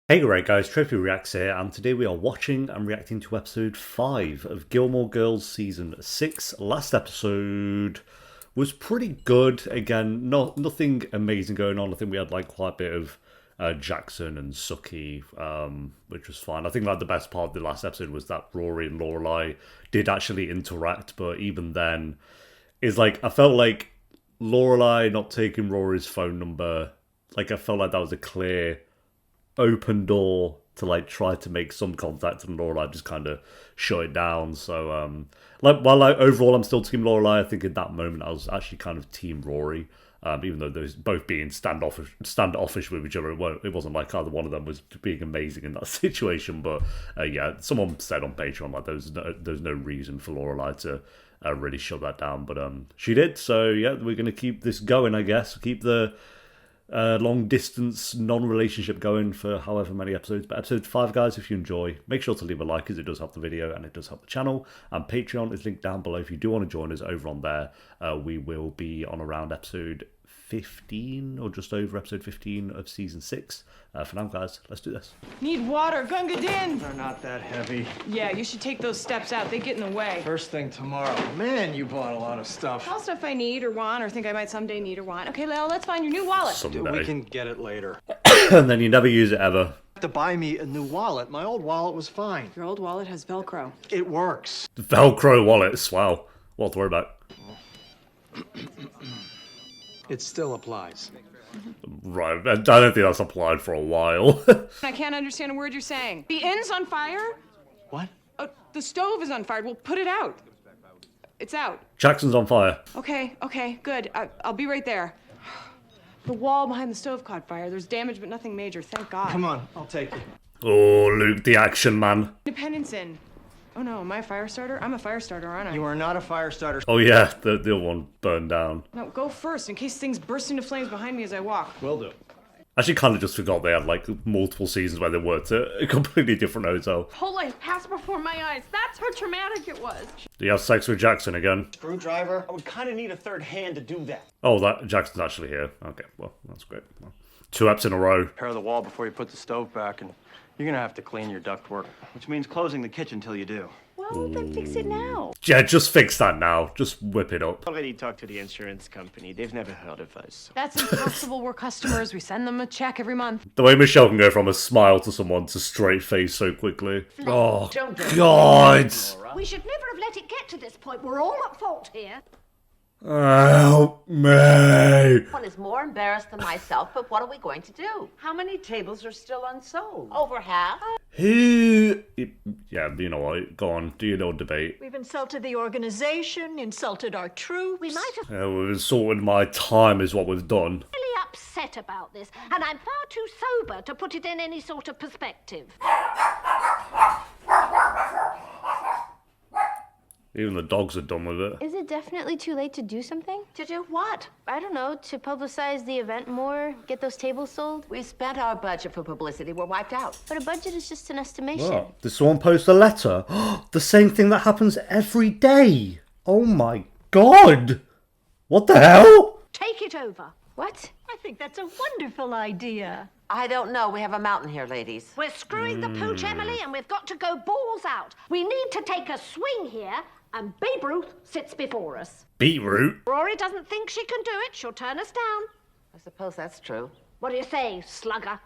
Hey right guys, Trophy Reacts here, and today we are watching and reacting to episode 5 of Gilmore Girls season 6. Last episode was pretty good. Again, nothing amazing going on. I think we had like quite a bit of Jackson and Suki, which was fine. I think like the best part of the last episode was that Rory and Lorelai did actually interact, but even then, it's like I felt like Lorelai not taking Rory's phone number, like I felt like that was a clear open door to like try to make some contact, and Lorelai just kind of shut it down. So while overall I'm still team Lorelai, I think in that moment I was actually kind of team Rory, even though those both being standoffish with each other. It wasn't like either one of them was being amazing in that situation. But yeah, someone said on Patreon like there's no reason for Lorelai to really shut that down, but she did. So yeah, we're gonna keep this going, I guess. Keep the long distance non-relationship going for however many episodes. But episode 5, guys, if you enjoy, make sure to leave a like, because it does help the video and it does help the channel. And Patreon is linked down below if you do want to join us over on there. We will be on around episode 15 or just over episode 15 of season 6. For now, guys, let's do this. Need water, Gunga Din! They're not that heavy. Yeah, you should take those steps out. They get in the way. First thing tomorrow. Man, you bought a lot of stuff. All stuff I need or want or think I might someday need or want. Okay, Leo, let's find your new wallet. Someday. Dude, we can get it later. And then you never use it ever. To buy me a new wallet. My old wallet was fine. Your old wallet has Velcro. It works. Velcro wallets, wow. What to worry about. It still applies. Right, I don't think that's applied for a while. I can't understand a word you're saying. The inn's on fire? What? The stove is on fire. Well, put it out. It's out. Jackson's on fire. Okay, good. I'll be right there. The wall behind the stove caught fire. There's damage, but nothing major, thank God. Come on, I'll take it. Oh, Luke, the action man. Independence Inn. Oh no, am I a fire starter? I'm a fire starter, aren't I? You are not a fire starter. Oh yeah, the other one burned down. No, go first, in case things burst into flames behind me as I walk. Will do. Actually, kind of just forgot they had like multiple seasons where they worked at a completely different hotel. Whole life passed before my eyes. That's how traumatic it was. Do you have sex with Jackson again? Screwdriver? I would kind of need a third hand to do that. Oh, that Jackson's actually here. Okay, well, that's great. Well, 2 eps in a row. Repair the wall before you put the stove back, and you're gonna have to clean your ductwork, which means closing the kitchen till you do. Well, then fix it now. Yeah, just fix that now. Just whip it up. Already talked to the insurance company. They've never heard of us. That's impossible. We're customers. We send them a check every month. The way Michelle can go from a smile to someone to straight face so quickly. Oh, Don't God. We should never have let it get to this point. We're all at fault here. Help me. One is more embarrassed than myself, but what are we going to do? How many tables are still unsold? Over half. Who? Yeah, you know what? Go on, do your little debate. We've insulted the organization, insulted our troops. We might have We've insulted my time is what we've done. really upset about this, and I'm far too sober to put it in any sort of perspective. Even the dogs are done with it. Is it definitely too late to do something? To do what? I don't know, to publicize the event more, get those tables sold? We spent our budget for publicity. We're wiped out. But a budget is just an estimation. Oh, did someone post a letter? The same thing that happens every day. Oh my God. What the hell? Take it over. What? I think that's a wonderful idea. I don't know. We have a mountain here, ladies. We're screwing the pooch, Emily, and we've got to go balls out. We need to take a swing here, and Babe Ruth sits before us. Beetroot? Rory doesn't think she can do it. She'll turn us down. I suppose that's true. What do you say, slugger?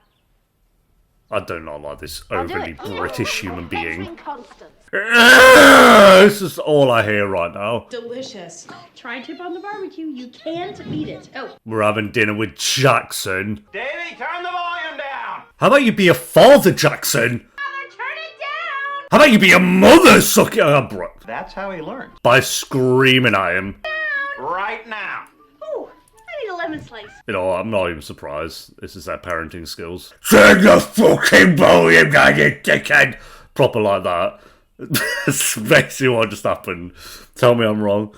I do not like this I'll do overly it. British human being. Veteran Constance. This is all I hear right now. Delicious. Try tip on the barbecue. You can't beat it. Oh. We're having dinner with Jackson. Davey, turn the volume down! How about you be a father, Jackson? Mother, turn it down! How about you be a mother, suck it, bro? That's how he learns. By screaming at him. Right now. Ooh, I need a lemon slice. You know, I'm not even surprised. This is their parenting skills. Turn the fucking volume down, you dickhead! Proper like that. That's basically what just happened. Tell me I'm wrong.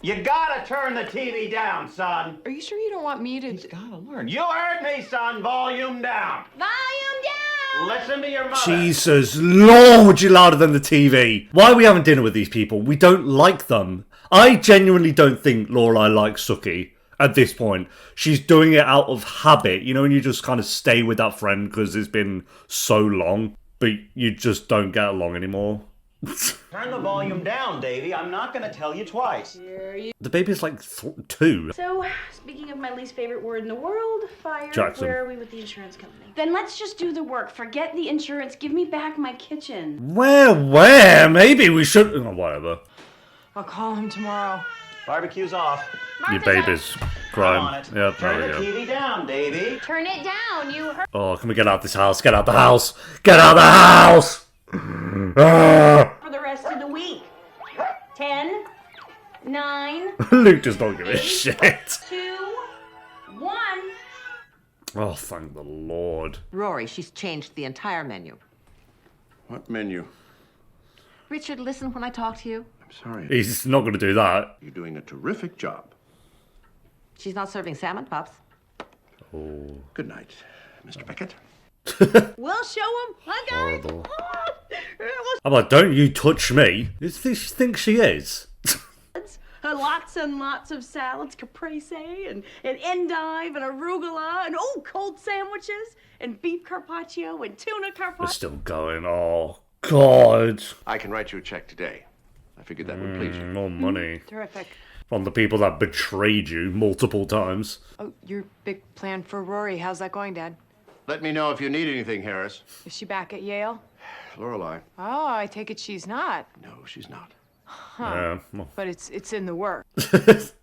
You gotta turn the TV down, son. Are you sure you don't want me to... He's gotta learn. You heard me, son. Volume down. Volume down! Listen to your mother. Jesus Lord, you're louder than the TV. Why are we having dinner with these people? We don't like them. I genuinely don't think Lorelai likes Suki. at this point. She's doing it out of habit, you know, and you just kind of stay with that friend because it's been so long, but you just don't get along anymore. Turn the volume down, Davy. I'm not gonna tell you twice. The baby's like 2. So, speaking of my least favorite word in the world, fire, Jackson. where are we with the insurance company? Then let's just do the work. Forget the insurance. Give me back my kitchen. Where? Maybe we should... Oh, whatever. I'll call him tomorrow. Barbecue's off. Your baby's I'm on crying. it. Yep, Turn there the we go. TV down, Davy. Turn it down, you heard. Oh, can we get out of this house? Get out the house! Get out the house! Ah! For the rest of the week. 10, 9, Luke does not give a shit. 2, 1. Oh, thank the Lord. Rory, she's changed the entire menu. What menu? Richard, listen when I talk to you. I'm sorry. He's not going to do that. You're doing a terrific job. She's not serving salmon pups. Oh, Good night, Mr. Beckett. We'll show him. Hi, guys. horrible. I'm like, don't you touch me. Who does she think she is? Lots and lots of salads, caprese, and endive, and arugula, and cold sandwiches, and beef carpaccio, and tuna We're carpaccio. still going. Oh, God. I can write you a check today. I figured that would please you. More money. Terrific. From the people that betrayed you multiple times. Oh, your big plan for Rory. How's that going, Dad? Let me know if you need anything, Harris. Is she back at Yale? Lorelai. Oh, I take it she's not. No, she's not. Yeah, well, But it's in the work.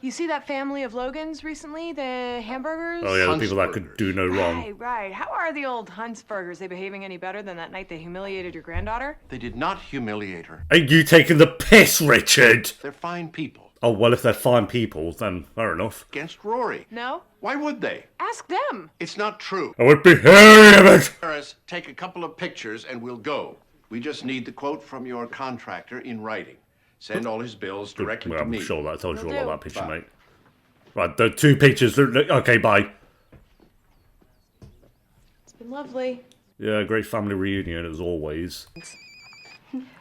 You see that family of Logans recently? The hamburgers? oh yeah, the people that could do no wrong. Right, right. How are the old Huntzbergers? They behaving any better than that night they humiliated your granddaughter? They did not humiliate her. Are you taking the piss, Richard? They're fine people. Oh, well, if they're fine people, then fair enough. Against Rory. No? Why would they? Ask them. It's not true. I would be hearing of it. Harris, take a couple of pictures and we'll go. We just need the quote from your contractor in writing. Send all his bills directly Well, to I'm me. sure that I told you all Will about that do. picture, Bye. mate. Right, the 2 pictures. Okay, bye. It's been lovely. Yeah, great family reunion as always.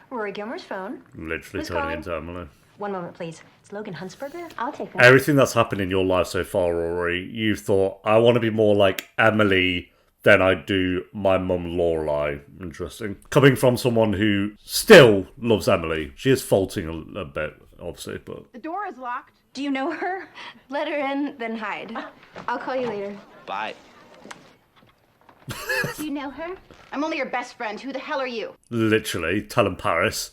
Rory Gilmore's phone. Literally Who's turning calling? into Emily. One moment, please. It's Logan Huntzberger. I'll take that. Everything that's happened in your life so far, Rory, you've thought, I want to be more like Emily than I do my mum Lorelai. Interesting. Coming from someone who still loves Emily. She is faulting a bit, obviously, but... The door is locked. Do you know her? Let her in, then hide. I'll call you later. Bye. Do you know her? I'm only your best friend. Who the hell are you? Literally, tell him Paris.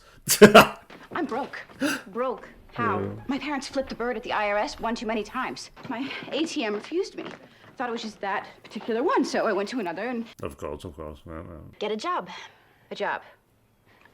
I'm broke. Broke. How? My parents flipped the bird at the IRS one too many times. My ATM refused me. I thought it was just that particular one, so I went to another and... Of course. Yeah, yeah. Get a job. A job.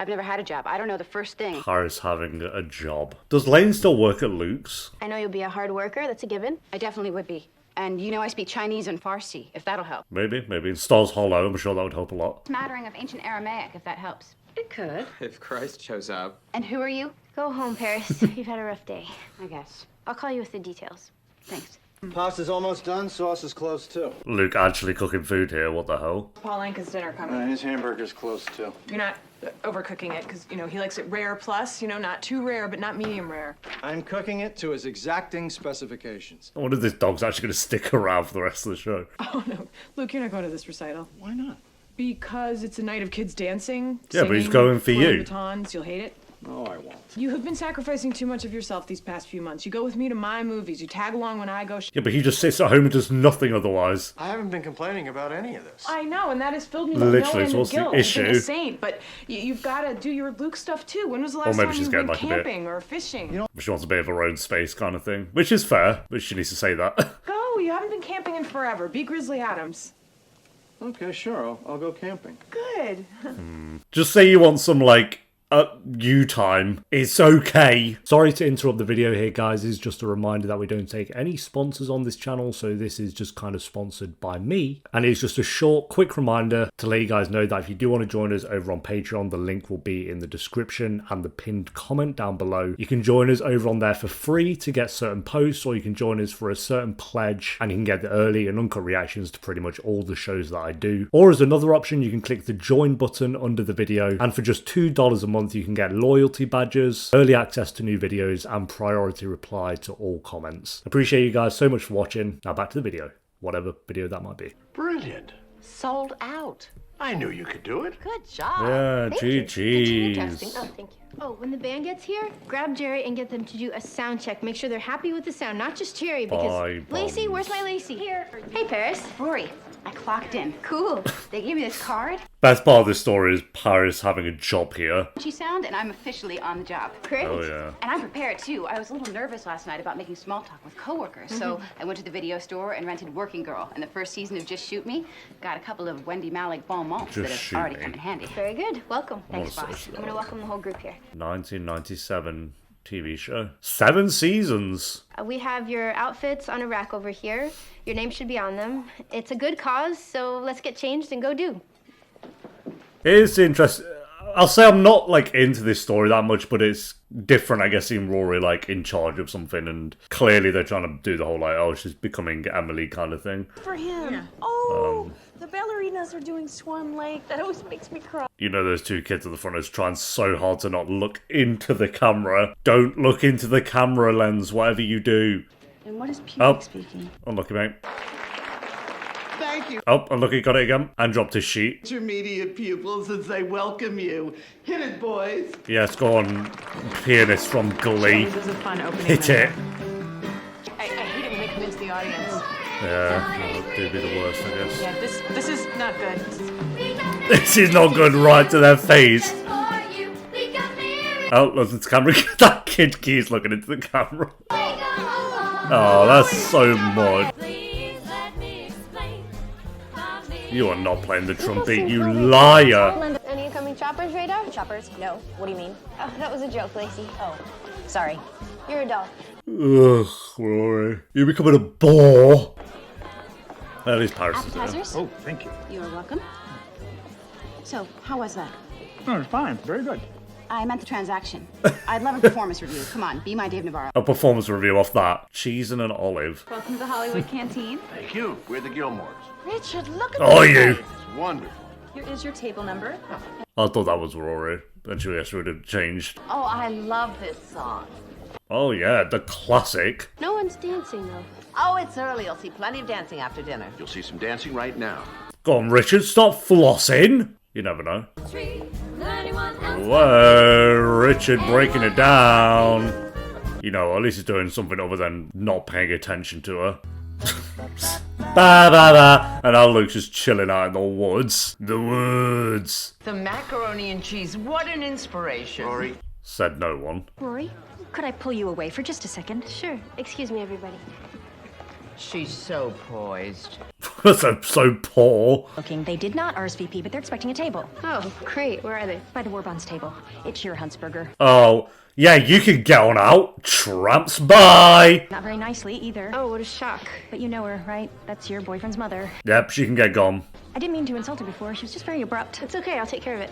I've never had a job. I don't know the first thing. Paris having a job. Does Lane still work at Luke's? I know you'll be a hard worker. That's a given. I definitely would be. And you know I speak Chinese and Farsi, if that'll help. Maybe. In Stars Hollow, I'm sure that would help a lot. Smattering of ancient Aramaic, if that helps. It could. If Christ shows up. And who are you? Go home, Paris. You've had a rough day. I guess. I'll call you with the details. Thanks. Pasta's almost done. Sauce is close, too. Luke actually cooking food here, what the hell? Paul Anka's dinner coming. His hamburger's close, too. You're not overcooking it, because, he likes it rare plus, not too rare, but not medium rare. I'm cooking it to his exacting specifications. I wonder if this dog's actually going to stick around for the rest of the show. Oh, no. Luke, you're not going to this recital. Why not? Because it's a night of kids dancing, Yeah, but he's singing, going for twirling you. batons. You'll hate it. No, I won't. You have been sacrificing too much of yourself these past few months. You go with me to my movies. You tag along when I go. Yeah, but he just sits at home and does nothing otherwise. I haven't been complaining about any of this. I know, and that has filled me with Literally, no so end of what's the guilt. I've been a issue? saint, but you've got to do your Luke stuff too. When was the last maybe time she's you getting, went like, a bit- camping or fishing? She wants a bit of her own space kind of thing. Which is fair, but she needs to say that. Go. You haven't been camping in forever. Be Grizzly Adams. Okay, sure. I'll go camping. Good. Just say you want some, you time. It's okay. Sorry to interrupt the video here, guys. It's just a reminder that we don't take any sponsors on this channel, so this is just kind of sponsored by me. And it's just a short, quick reminder to let you guys know that if you do want to join us over on Patreon, the link will be in the description and the pinned comment down below. You can join us over on there for free to get certain posts, or you can join us for a certain pledge, and you can get the early and uncut reactions to pretty much all the shows that I do. Or as another option, you can click the join button under the video, and for just $2 a month, month, you can get loyalty badges, early access to new videos, and priority reply to all comments. Appreciate you guys so much for watching. Now back to the video, whatever video that might be. Brilliant. Sold out. I knew you could do it. Good job. Yeah, Continue GG's. testing. Oh, thank you. Oh, when the band gets here, grab Jerry and get them to do a sound check. Make sure they're happy with the sound, not just Jerry, because... Bye, Lacey, bums. where's my Lacey? Here. Hey, Paris. Rory, I clocked in. Cool. They gave me this card. Best part of this story is Paris having a job here. She sound, and I'm officially on the job. Great. Oh yeah. And I'm prepared too. I was a little nervous last night about making small talk with coworkers, so I went to the video store and rented Working Girl. And the first season of Just Shoot Me got a couple of Wendy Malick bon mots that Just have already Shoot Me. come in handy. Very good. Welcome. Thanks, Oh, boss. so I'm gonna welcome the whole group here. 1997 TV show. 7 seasons. We have your outfits on a rack over here. Your name should be on them. It's a good cause, so let's get changed and go do. It's interesting. I'll say I'm not like into this story that much, but it's different, I guess, seeing Rory like in charge of something, and clearly they're trying to do the whole like, oh, she's becoming Emily kind of thing. For him. Oh, the ballerinas are doing Swan Lake. That always makes me cry. You know those two kids at the front is trying so hard to not look into the camera. Don't look into the camera lens, whatever you do. And what is pubic speaking? Unlucky, mate. Thank you, Oh, unlucky, got it again. And dropped his sheet. intermediate pupils, as they welcome you. Hit it, boys. Yes, go on, pianist from Glee. This is a fun opening. Hit it. I hate it when they come into the audience. Yeah, that would be the worst, I guess. Yeah, this is not good. This is not good, right to their face. Oh, look at the camera. That kid keeps looking into the camera. Oh, that's so mod. You are not playing the trumpet, you liar. Any incoming choppers, Radar? Choppers? No. What do you mean? Oh, that was a joke, Lacey. Oh, sorry. You're a doll. Ugh, Rory. You're becoming a bore. At least Paris is there. Appetizers? Oh, thank you. You are welcome. So, how was that? Oh, it's fine. Very good. I meant the transaction. I'd love a performance review. Come on, be my Dave Navarro. A performance review off that. Cheese and an olive. Welcome to the Hollywood Canteen. Thank you. We're the Gilmores. Richard, look at Oh, this you. place. It's wonderful. Here is your table number. I thought that was Rory. Then she would have changed. Oh, I love this song. Oh yeah, the classic. No one's dancing, though. Oh, it's early. You'll see plenty of dancing after dinner. You'll see some dancing right now. Go on, Richard, stop flossing. You never know. Whoa, Richard breaking it down. You know, at least he's doing something other than not paying attention to her. Ba ba ba. And now Luke's just chilling out in the woods. The woods. The macaroni and cheese. What an inspiration. Rory. Said no one. Rory, could I pull you away for just a second? Sure. Excuse me, everybody. She's so poised. so poor. Looking, they did not RSVP, but they're expecting a table. Oh, great. Where are they? By the war bonds table. It's your Huntzberger. Oh, yeah, you can get on out. Tramps, bye. Not very nicely either. Oh, what a shock. But you know her, right? That's your boyfriend's mother. Yep, she can get gone. I didn't mean to insult her before. She was just very abrupt. It's okay. I'll take care of it.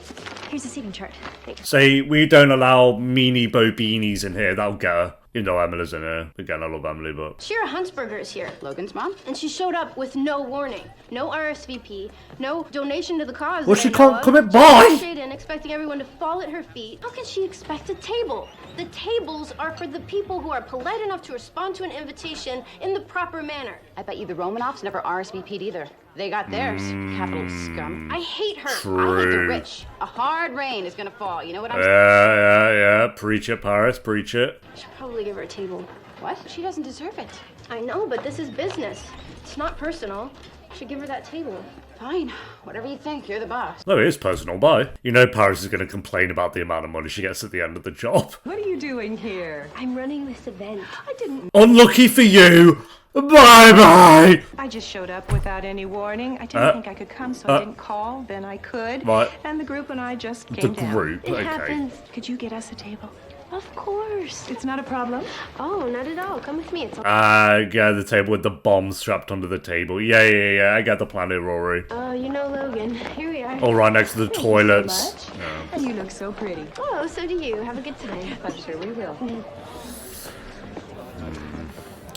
Here's the seating chart. Thanks. Say, we don't allow meanie bobinis in here. That'll get her. You know Emily's in here. Again, I love Emily, but... Shira Huntzberger is here. Logan's mom? And she showed up with no warning. No RSVP. No donation to the cause. Well, that she I know can't of. come in She by. rushed in expecting everyone to fall at her feet. How can she expect a table? The tables are for the people who are polite enough to respond to an invitation in the proper manner. I bet you the Romanoffs never RSVP'd either. They got theirs. Capital scum. I hate her. I hate the True. rich. A hard rain is gonna fall. You know what I'm Yeah. Preach it, Paris. Preach it. I should probably give her a table. What? She doesn't deserve it. I know, but this is business. It's not personal. I should give her that table. Fine. Whatever you think. You're the boss. No, it is personal. Bye. You know Paris is going to complain about the amount of money she gets at the end of the job. What are you doing here? I'm running this event. I didn't. Unlucky for you. Bye-bye. I just showed up without any warning. I didn't think I could come, so I didn't call. Then I could. Right. And the group and I just The came down. group, It okay. happens. Could you get us a table? Of course. It's not a problem. Oh, not at all. Come with me. It's all... Yeah, the table with the bomb strapped under the table. Yeah. I got the plan here, Rory. Oh, you know Logan. Here we are. All right, next to the Thank you toilets. so much. And you look so pretty. Oh, so do you. Have a good time. I'm sure we will.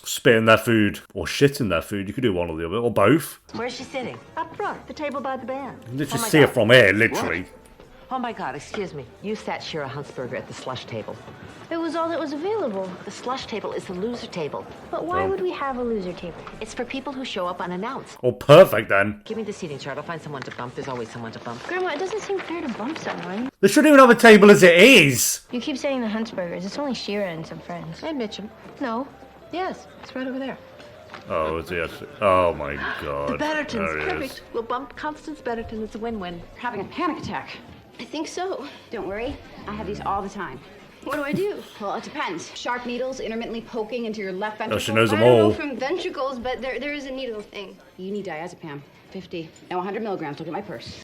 Spit in their food. Or shit in their food. You could do one or the other. Or both. Where's she sitting? Up front, the table by the band. You just see it from here, literally. Oh, my God, excuse me. You sat Shira Huntzberger at the slush table. It was all that was available. The slush table is the loser table. But why would we have a loser table? It's for people who show up unannounced. Oh, perfect then. Give me the seating chart. I'll find someone to bump. There's always someone to bump. Grandma, it doesn't seem fair to bump someone. They shouldn't even have a table as it is. You keep saying the Huntzbergers. It's only Shira and some friends. And Mitchum. No. Yes, it's right over there. Oh, is he actually? Oh my God. The Bettertons. There he is. Perfect. We'll bump Constance Betterton. It's a win-win. Having a panic attack. I think so. Don't worry, I have these all the time. What do I do? Well, it depends. Sharp needles intermittently poking into your left ventricle. Oh, she knows them I don't all. know from ventricles, but there is a needle thing. You need diazepam. 50. No, 100 milligrams. Look at my purse.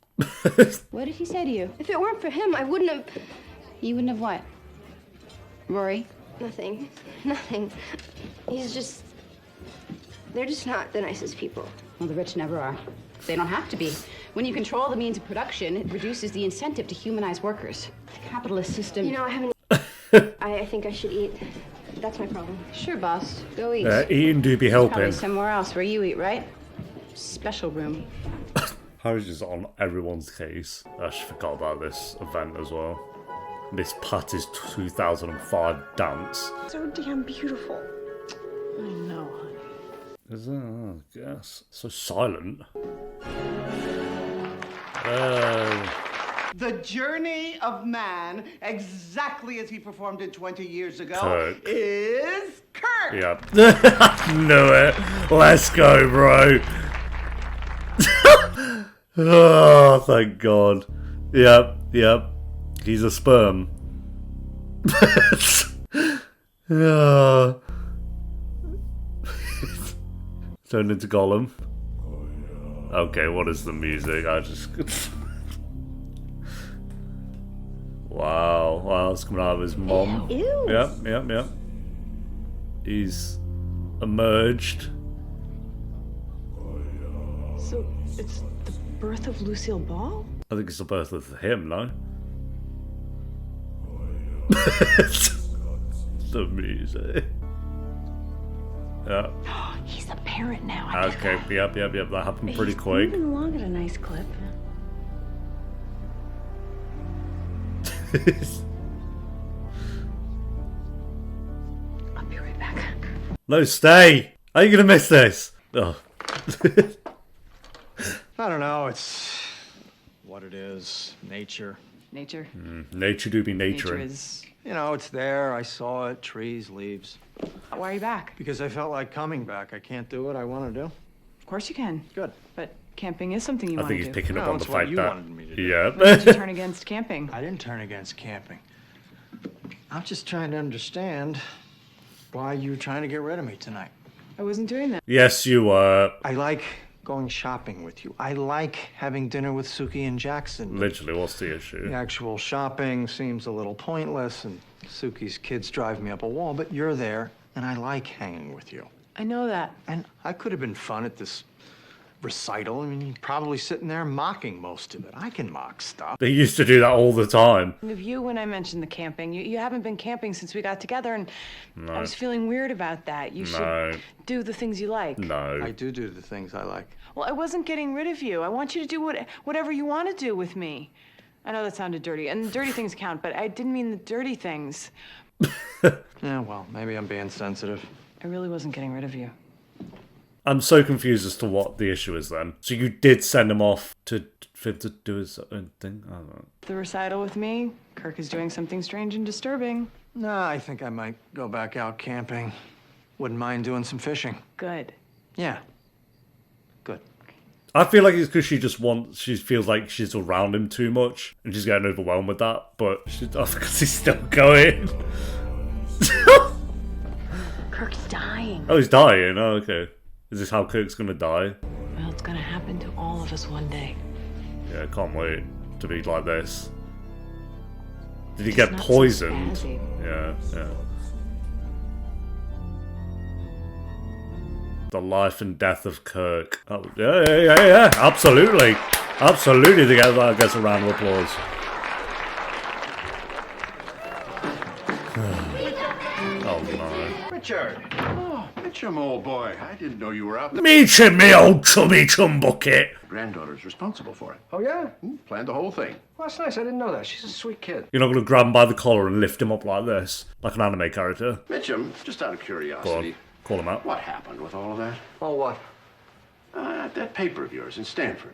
What did he say to you? If it weren't for him, I wouldn't have... You wouldn't have what? Rory? Nothing. Nothing. He's just... They're just not the nicest people. Well, the rich never are. They don't have to be. When you control the means of production, it reduces the incentive to humanize workers. The capitalist system... You know, I haven't... I think I should eat. That's my problem. Sure, boss. Go eat. Eating do be Probably helping. somewhere else where you eat, right? Special room. Harry's just on everyone's case. I actually forgot about this event as well. Miss Patty's 2005 dance. So damn beautiful. I know, honey. Is that? Oh, yes. So silent. The journey of man, exactly as he performed it 20 years ago, Kirk. is Kirk. Yep. Knew it. Let's go, bro. Oh, thank God. Yep, yep. He's a sperm. Oh. Turned into Gollum. Okay, what is the music? I just... Wow, wow, it's coming out of his mom. Ew. Yep, yep, yep. He's emerged. So it's the birth of Lucille Ball? I think it's the birth of him, no? The music. Yeah. He's a parent now. Okay, yep. That happened pretty quick. Moving along at a nice clip. I'll be right back. No, stay! How are you gonna miss this? Oh. I don't know. It's what it is. Nature. Nature. Nature do be Nature naturing. is. You know, it's there. I saw it. Trees, leaves. Why are you back? Because I felt like coming back. I can't do what I want to do. Of course you can. Good. But camping is something you I want think to he's do. picking up No, on the it's what fact you that... wanted me to do. Yeah. When did you turn against camping? I didn't turn against camping. I'm just trying to understand why you're trying to get rid of me tonight. I wasn't doing that. Yes, you were. I like going shopping with you. I like having dinner with Suki and Jackson. Literally, what's the issue? The actual shopping seems a little pointless, and Suki's kids drive me up a wall, but you're there, and I like hanging with you. I know that. And I could have been fun at this recital. I mean, you're probably sitting there mocking most of it. I can mock stuff. They used to do that all the time. Of you when I mentioned the camping. You haven't been camping since we got together, and No. I was feeling weird about that. You No. should do the things you like. No. I do the things I like. Well, I wasn't getting rid of you. I want you to do whatever you want to do with me. I know that sounded dirty, and dirty things count, but I didn't mean the dirty things. Yeah, well, maybe I'm being sensitive. I really wasn't getting rid of you. I'm so confused as to what the issue is then. So you did send him off for him to do his own thing? I don't know. The recital with me, Kirk is doing something strange and disturbing. No, I think I might go back out camping. Wouldn't mind doing some fishing. Good. Yeah. Good. I feel like it's because she feels like she's around him too much, and she's getting overwhelmed with that, but because he's still going. Kirk's dying. Oh, he's dying? Oh, okay. Is this how Kirk's gonna die? Well, it's gonna happen to all of us one day. Yeah, I can't wait to be like this. Did he Just get not so poisoned? spazzy. Yeah. The life and death of Kirk. Oh, yeah. Absolutely. Absolutely to get that gets a round of applause. Oh no. Richard! Oh, Mitchum, old boy. I didn't know you were out there. Meet him, me old chummy chum bucket. granddaughter's responsible for it. Oh, yeah? Planned the whole thing. Well, that's nice. I didn't know that. She's a sweet kid. You're not going to grab him by the collar and lift him up like this, like an anime character. Mitchum, just out of Go curiosity, on, call him out. what happened with all of that? Oh, what? That paper of yours in Stanford.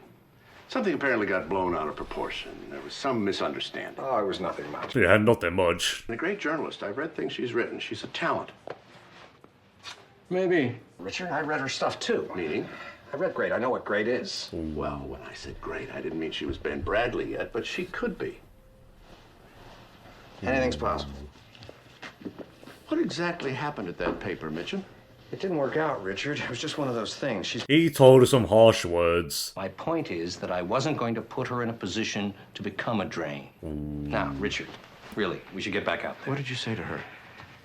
Something apparently got blown out of proportion. There was some misunderstanding. Oh, it was nothing much. Yeah, nothing much. And a great journalist. I've read things she's written. She's a talent. Maybe. Richard, I read her stuff, too. Meaning? I read great. I know what great is. Well, when I said great, I didn't mean she was Ben Bradley yet, but she could be. Anything's possible. What exactly happened at that paper, Mitchum? It didn't work out, Richard. It was just one of those things. He told her some harsh words. My point is that I wasn't going to put her in a position to become a drain. Now, Richard, really, we should get back out there. What did you say to her?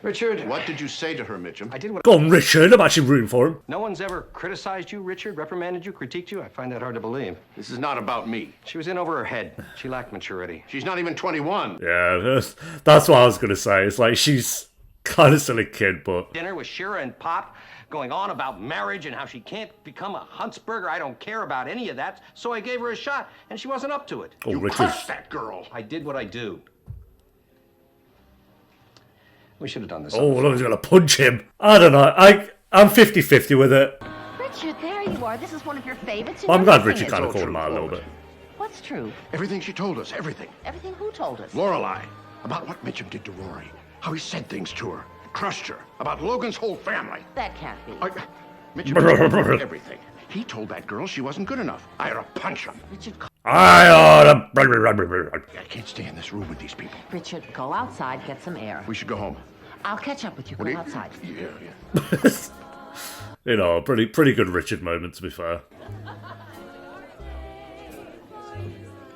Richard. What did you say to her, Mitchum? I did what... Go on, Richard. I'm actually rooting for him. No one's ever criticized you, Richard, reprimanded you, critiqued you? I find that hard to believe. This is not about me. She was in over her head. She lacked maturity. She's not even 21. Yeah, that's what I was going to say. It's like she's kind of still a kid, but... Dinner with Shira and Pop, going on about marriage and how she can't become a Huntzberger. I don't care about any of that. So I gave her a shot, and she wasn't up to it. Oh, you Richard. cursed that girl. I did what I do. We should have done this. Oh, Logan's going to punch him. I don't know. I'm 50-50 with it. Richard, there you are. This is one of your favorites. I'm glad Richard kind of called him out a little bit. What's true? Everything she told us, everything. Everything who told us? Lorelai, about what Mitchum did to Rory, how he said things to her, crushed her, about Logan's whole family. That can't be. Mitchum told everything. He told that girl she wasn't good enough. I ought to punch him. Richard, I ought I can't stay in this room with these people. Richard, go outside, get some air. We should go home. I'll catch up with you. Go outside. Yeah. You know, pretty good Richard moment, to be fair.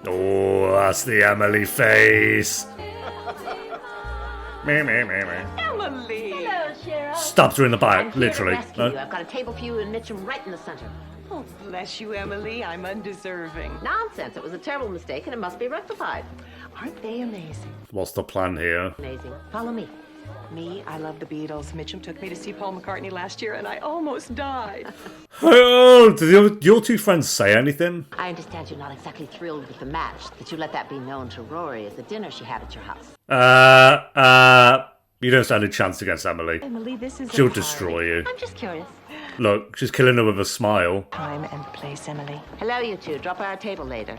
Oh, that's the Emily face. Me. Emily! Hello, Shira. Stabs her in the back, I'm here literally. to rescue you. I've got a table for you and Mitchum right in the center. Oh, bless you, Emily. I'm undeserving. Nonsense. It was a terrible mistake and it must be rectified. Aren't they amazing? What's the plan here? Amazing. Follow me. Me, I love the Beatles. Mitchum took me to see Paul McCartney last year and I almost died. Oh, did your two friends say anything? I understand you're not exactly thrilled with the match, that you let that be known to Rory at the dinner she had at your house. You don't stand a chance against Emily. Emily, this is She'll destroy you. I'm just curious. Look, she's killing her with a smile. Time and place, Emily. Hello, you two. Drop by our table later.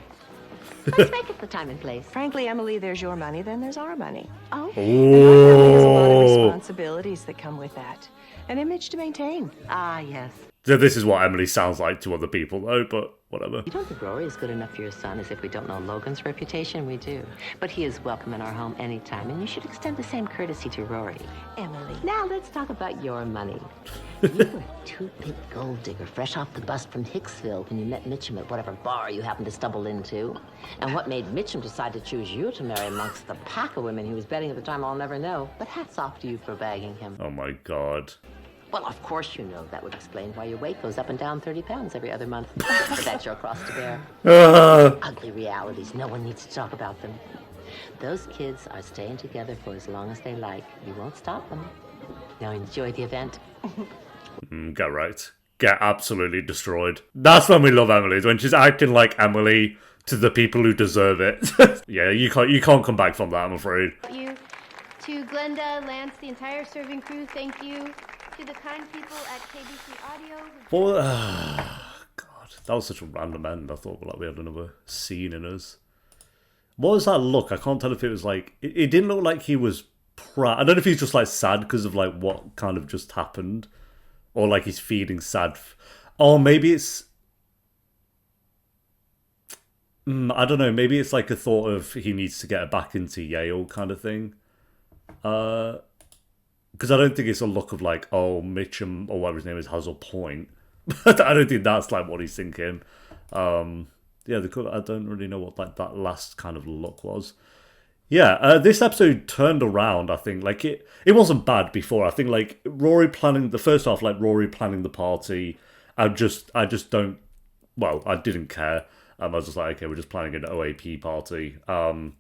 Let's make it the time and place. Frankly, Emily, there's your money, then there's our money. Oh. There's a lot of responsibilities that come with that. An image to maintain. Ah, yes. So this is what Emily sounds like to other people, though, but whatever. You don't think Rory is good enough for your son, as if we don't know Logan's reputation? We do. But he is welcome in our home anytime, and you should extend the same courtesy to Rory. Emily. Now let's talk about your money. You were a two-bit gold digger, fresh off the bus from Hicksville when you met Mitchum at whatever bar you happened to stumble into. And what made Mitchum decide to choose you to marry amongst the pack of women he was betting at the time, I'll never know. But hats off to you for bagging him. Oh my god. Well, of course you know that would explain why your weight goes up and down 30 pounds every other month. But that's your cross to bear. Ugly realities. No one needs to talk about them. Those kids are staying together for as long as they like. You won't stop them. Now enjoy the event. Get right. Get absolutely destroyed. That's when we love Emily, when she's acting like Emily to the people who deserve it. Yeah, you can't come back from that, I'm afraid. You, to Glenda, Lance, the entire serving crew, thank you. To the kind people at KBC Audio. Well, God, that was such a random end. I thought we had another scene in us. What was that look? I can't tell if it was like... It didn't look like he was proud. I don't know if he's just like sad because of like what kind of just happened. Or like he's feeling sad. Or maybe it's... I don't know. Maybe it's like a thought of he needs to get back into Yale kind of thing. Because I don't think it's a look of like, oh, Mitchum, or whatever his name is, has a point. I don't think that's like what he's thinking. Yeah, I don't really know what like that last kind of look was. Yeah, this episode turned around, I think. Like, it wasn't bad before. I think, like, Rory planning the party, I just don't, well, I didn't care. I was just like, okay, we're just planning an OAP party. Then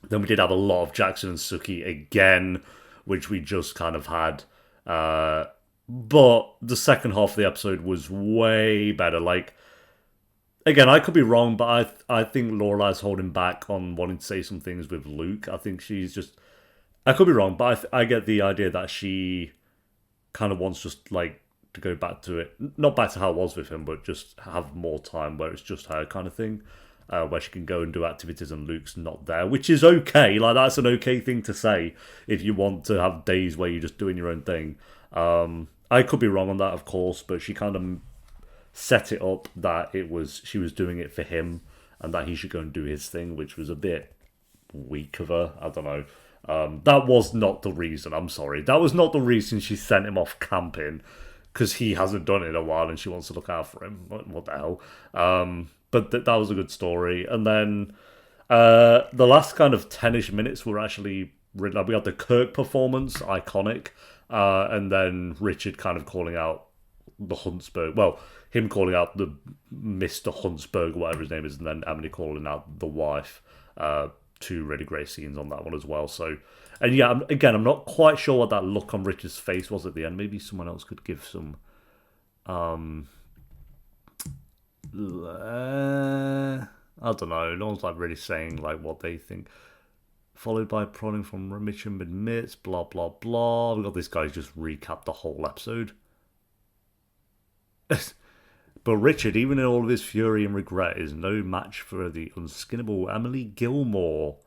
we did have a lot of Jackson and Sookie again, which we just kind of had. But the second half of the episode was way better. Like, again, I could be wrong, but I think Lorelai's holding back on wanting to say some things with Luke. I think she's just... I could be wrong, but I get the idea that she kind of wants just, like, to go back to it. Not back to how it was with him, but just have more time where it's just her kind of thing. Where she can go and do activities and Luke's not there, which is okay. Like, that's an okay thing to say if you want to have days where you're just doing your own thing. I could be wrong on that, of course, but she kind of set it up that she was doing it for him and that he should go and do his thing, which was a bit weak of her. I don't know. That was not the reason. I'm sorry. That was not the reason she sent him off camping, because he hasn't done it in a while and she wants to look out for him. What the hell? But that was a good story. And then the last kind of 10-ish minutes were actually really... Like, we had the Kirk performance, iconic, and then Richard kind of calling out the Huntzberger. Well, him calling out the Mr. Huntzberger, whatever his name is, and then Emily calling out the wife. Two really great scenes on that one as well. So, and yeah, again, I'm not quite sure what that look on Richard's face was at the end. Maybe someone else could give some... I don't know. No one's like really saying like what they think. Followed by prodding from Mitchum admits, blah blah blah. We got this guy just recapped the whole episode. But Richard, even in all of his fury and regret, is no match for the unskinnable Emily Gilmore.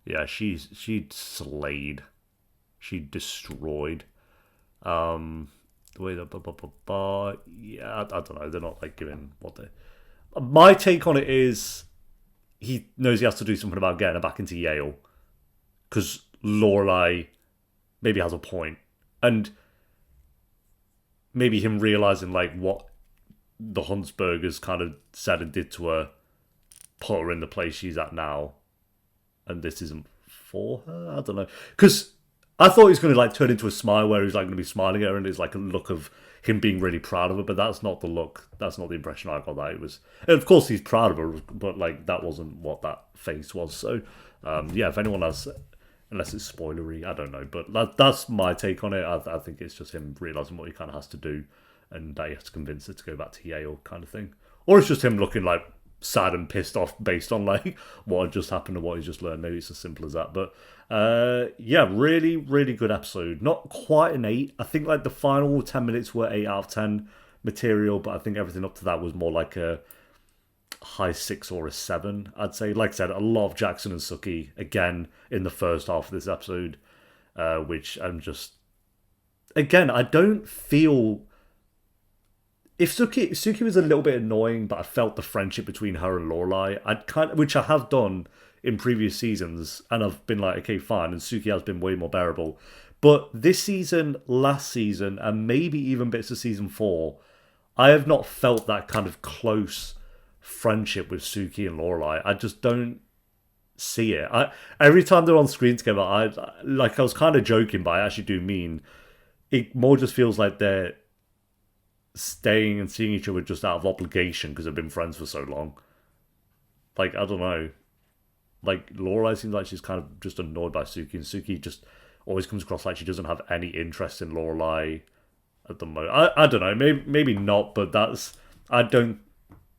Yeah, she slayed. She destroyed. The way that yeah, I don't know. They're not like giving what they... My take on it is he knows he has to do something about getting her back into Yale, because Lorelai maybe has a point, and maybe him realizing like what the Huntzbergers kind of said and did to her put her in the place she's at now, and this isn't for her. I don't know, because I thought he was going to like turn into a smile where he's like going to be smiling at her and it's like a look of him being really proud of her, but that's not the look. That's not the impression I got. That it was, and of course he's proud of her, but like that wasn't what that face was. So yeah, if anyone has, unless it's spoilery, I don't know, but that's my take on it. I think it's just him realizing what he kind of has to do, and that he has to convince her to go back to Yale, kind of thing, or it's just him looking like sad and pissed off based on like what had just happened and what he's just learned. Maybe it's as simple as that. But yeah, really, really good episode. Not quite an 8. I think like the final 10 minutes were 8 out of 10 material, but I think everything up to that was more like a high 6 or a 7, I'd say. Like I said, a lot of Jackson and Sookie again in the first half of this episode, which I'm just... Again, I don't feel... If Sookie was a little bit annoying, but I felt the friendship between her and Lorelai, which I have done in previous seasons, and I've been like, okay, fine, and Sookie has been way more bearable. But this season, last season, and maybe even bits of season 4, I have not felt that kind of close friendship with Sookie and Lorelai. I just don't see it. Every time they're on screen together, I was kind of joking, but I actually do mean it more just feels like they're staying and seeing each other just out of obligation because they've been friends for so long. Like, I don't know. Like, Lorelai seems like she's kind of just annoyed by Sookie, and Sookie just always comes across like she doesn't have any interest in Lorelai at the moment. I don't know, maybe not, but I don't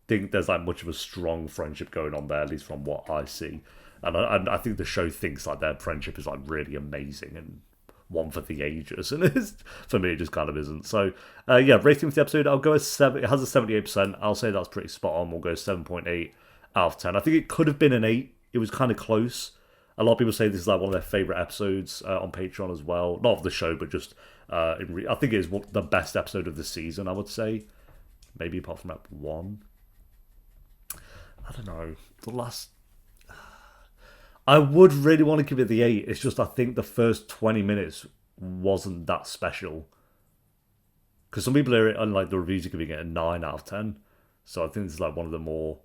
think there's like much of a strong friendship going on there, at least from what I see. And I think the show thinks like their friendship is like really amazing and one for the ages, and for me it just kind of isn't. So yeah, rating for the episode, I'll go as 7. It has a 78%. I'll say that's pretty spot on. We'll go 7.8 out of 10. I think it could have been an 8. It was kind of close. A lot of people say this is like one of their favourite episodes on Patreon as well. Not of the show, but just I think it is the best episode of the season, I would say. Maybe apart from Ep 1. I don't know. The last... I would really want to give it the 8. It's just I think the first 20 minutes wasn't that special. Because some people are, like the reviews are giving it a 9 out of 10. So I think this is like one of the more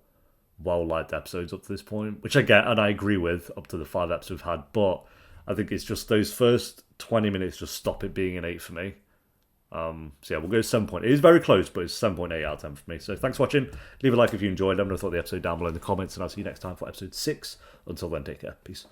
well-liked episodes up to this point. Which I get and I agree with up to the 5 episodes we've had. But I think it's just those first 20 minutes just stop it being an 8 for me. So yeah, we'll go 7. It is very close, but it's 7.8 out of 10 for me. So thanks for watching. Leave a like if you enjoyed. Let me know what you thought of the episode down below in the comments, and I'll see you next time for episode 6. Until then, take care. Peace.